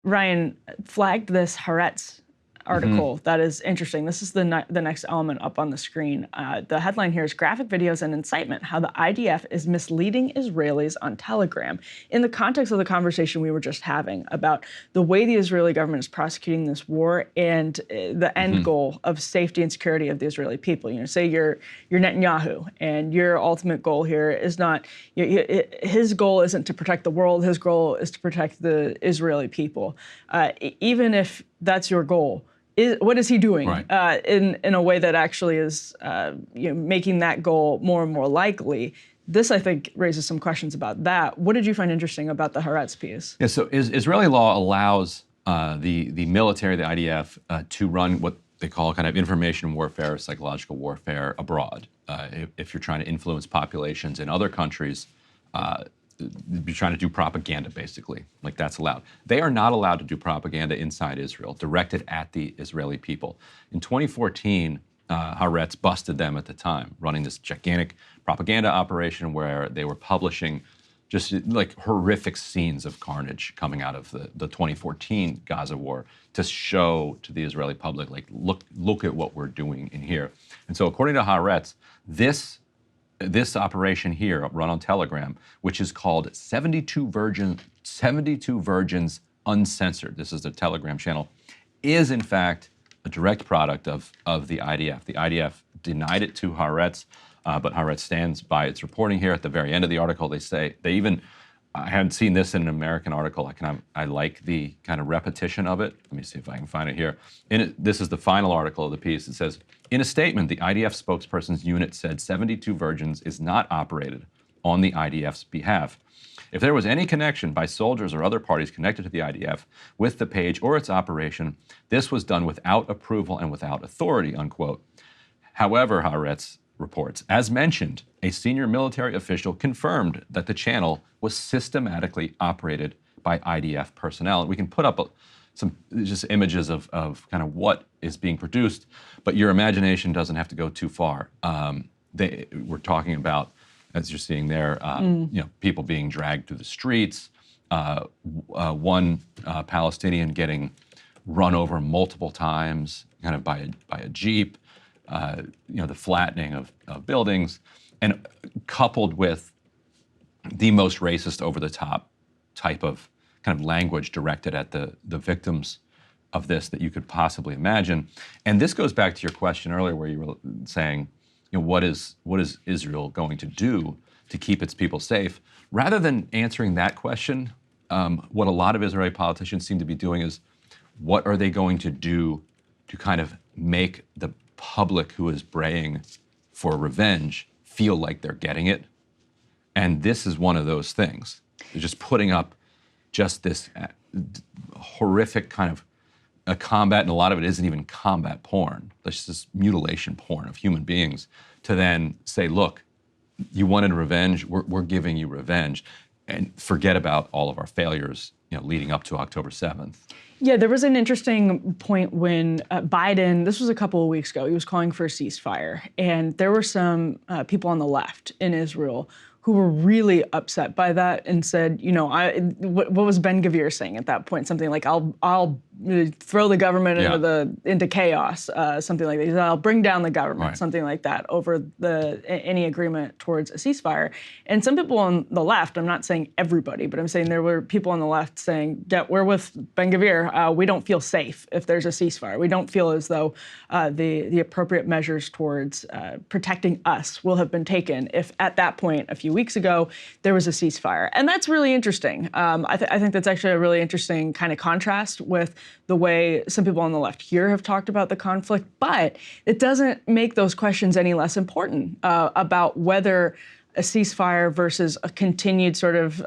Ryan flagged this Haaretz article that is interesting. This is the next element up on the screen. The headline here is Graphic Videos and Incitement, How the IDF is Misleading Israelis on Telegram. In the context of the conversation we were just having about the way the Israeli government is prosecuting this war and the end goal of safety and security of the Israeli people. You know, say you're Netanyahu and your ultimate goal here is not, his goal isn't to protect the world, his goal is to protect the Israeli people. Even if that's your goal, what is he doing in a way that actually is making that goal more and more likely? This, I think, raises some questions about that. What did you find interesting about the Haaretz piece? Yeah, so Israeli law allows the military, the IDF, to run what they call kind of information warfare, psychological warfare abroad. If you're trying to influence populations in other countries, you're trying to do propaganda, basically. Like, that's allowed. They are not allowed to do propaganda inside Israel, directed at the Israeli people. In 2014, Haaretz busted them at the time, running this gigantic propaganda operation where they were publishing just like horrific scenes of carnage coming out of the 2014 Gaza war to show to the Israeli public, like, look at what we're doing in here. And so according to Haaretz, this operation here, run on Telegram, which is called 72 Virgins Uncensored, this is the Telegram channel, is in fact a direct product of the IDF. The IDF denied it to Haaretz, but Haaretz stands by its reporting here. At the very end of the article, they say, I hadn't seen this in an American article. I like the kind of repetition of it. Let me see if I can find it here. This is the final article of the piece. It says, in a statement, the IDF spokesperson's unit said 72 Virgins is not operated on the IDF's behalf. If there was any connection by soldiers or other parties connected to the IDF with the page or its operation, this was done without approval and without authority, unquote. However, Haaretz reports, as mentioned, a senior military official confirmed that the channel was systematically operated by IDF personnel. And we can put up some just images of kind of what is being produced, but your imagination doesn't have to go too far. We're talking about, as you're seeing there, people being dragged through the streets, one Palestinian getting run over multiple times, kind of by a jeep, the flattening of buildings, and coupled with the most racist, over-the-top type of kind of language directed at the victims of this that you could possibly imagine. And this goes back to your question earlier where you were saying, what is Israel going to do to keep its people safe? Rather than answering that question, what a lot of Israeli politicians seem to be doing is, what are they going to do to kind of make the public who is braying for revenge feel like they're getting it? And this is one of those things. They're just putting up just this horrific kind of a combat, and a lot of it isn't even combat porn. It's just mutilation porn of human beings, to then say, look, you wanted revenge, we're giving you revenge, and forget about all of our failures, leading up to October 7th. Yeah, there was an interesting point when Biden, this was a couple of weeks ago, he was calling for a ceasefire, and there were some people on the left in Israel who were really upset by that and said, what was Ben-Gvir saying at that point? Something like, I'll throw the government into chaos, something like that. He said, I'll bring down the government, something like that, over any agreement towards a ceasefire. And some people on the left, I'm not saying everybody, but I'm saying there were people on the left saying, yeah, we're with Ben-Gvir. We don't feel safe if there's a ceasefire. We don't feel as though the appropriate measures towards protecting us will have been taken if at that point, a few weeks ago, there was a ceasefire. And that's really interesting. I think that's actually a really interesting kind of contrast with the way some people on the left here have talked about the conflict, but it doesn't make those questions any less important about whether a ceasefire versus a continued sort of,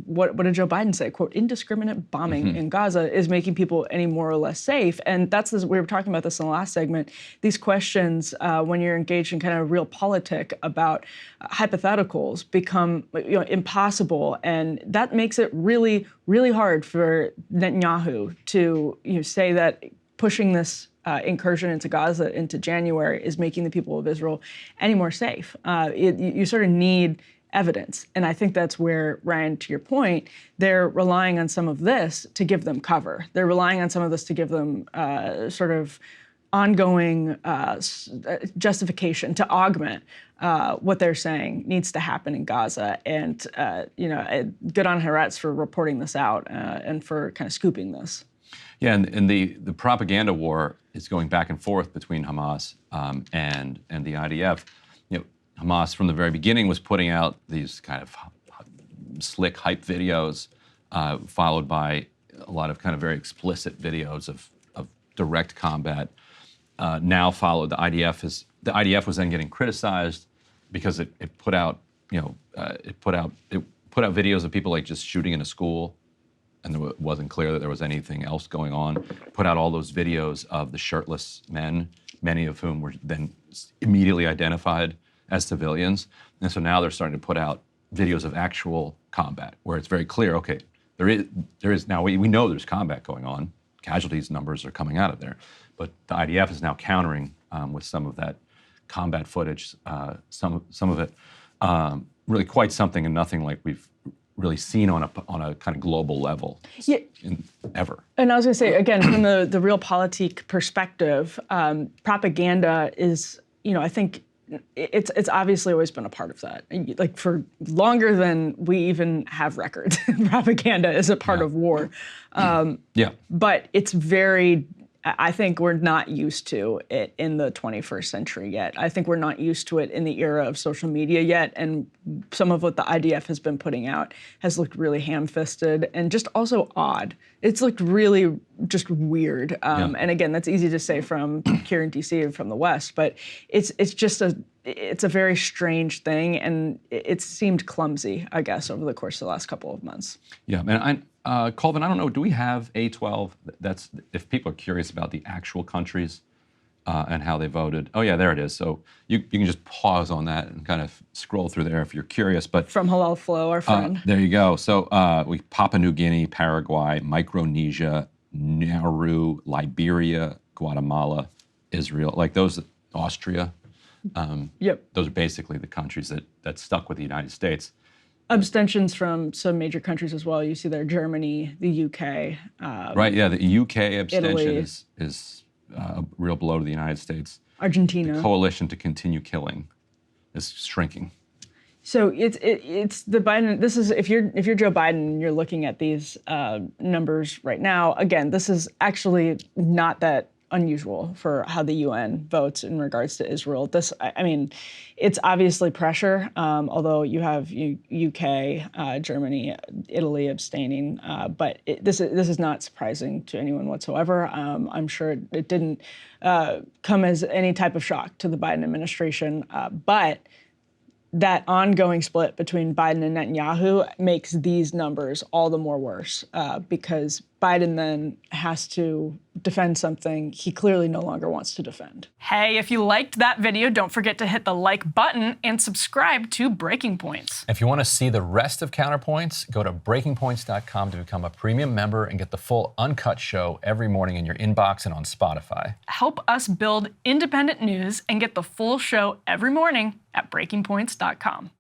what did Joe Biden say, quote, indiscriminate bombing in Gaza is making people any more or less safe. And we were talking about this in the last segment, these questions when you're engaged in kind of real politic about hypotheticals become impossible. And that makes it really, really hard for Netanyahu to say that pushing this incursion into Gaza into January is making the people of Israel any more safe. You sort of need evidence. And I think that's where, Ryan, to your point, they're relying on some of this to give them cover. They're relying on some of this to give them sort of ongoing justification to augment what they're saying needs to happen in Gaza. And, good on Haaretz for reporting this out and for kind of scooping this. Yeah, and the propaganda war is going back and forth between Hamas and the IDF. Hamas from the very beginning was putting out these kind of slick hype videos, followed by a lot of kind of very explicit videos of direct combat. Now followed the IDF was then getting criticized because it put out videos of people like just shooting in a school, and it wasn't clear that there was anything else going on. Put out all those videos of the shirtless men, many of whom were then immediately identified as civilians. And so now they're starting to put out videos of actual combat, where it's very clear, okay, there is now, we know there's combat going on. Casualties numbers are coming out of there. But the IDF is now countering with some of that combat footage, some of it really quite something and nothing like we've really seen on a kind of global level ever. And I was going to say, again, from the realpolitik perspective, propaganda is, I think it's obviously always been a part of that. Like for longer than we even have records, propaganda is a part of war. But it's very, I think we're not used to it in the 21st century yet. I think we're not used to it in the era of social media yet. And some of what the IDF has been putting out has looked really ham-fisted and just also odd. It's looked really just weird. And again, that's easy to say from here in DC and from the West, but it's a very strange thing, and it seemed clumsy, I guess, over the course of the last couple of months. Yeah, and Colvin, I don't know, do we have A12? That's, if people are curious about the actual countries and how they voted. Oh yeah, there it is. So you can just pause on that and kind of scroll through there if you're curious. But from Halal Flow, our friend. There you go. So Papua New Guinea, Paraguay, Micronesia, Nauru, Liberia, Guatemala, Israel, like those, Austria. Those are basically the countries that stuck with the United States. Abstentions from some major countries as well. You see there Germany, the UK. Right, yeah, the UK abstention Italy. is a real blow to the United States. Argentina. The coalition to continue killing is shrinking. So it's the Biden. This is if you're Joe Biden and you're looking at these numbers right now. Again, this is actually not that unusual for how the UN votes in regards to Israel. This, I mean, it's obviously pressure, although you have UK, Germany, Italy abstaining, but this is not surprising to anyone whatsoever. I'm sure it didn't come as any type of shock to the Biden administration, but that ongoing split between Biden and Netanyahu makes these numbers all the more worse because Biden then has to defend something he clearly no longer wants to defend. Hey, if you liked that video, don't forget to hit the like button and subscribe to Breaking Points. If you want to see the rest of Counterpoints, go to breakingpoints.com to become a premium member and get the full uncut show every morning in your inbox and on Spotify. Help us build independent news and get the full show every morning at breakingpoints.com.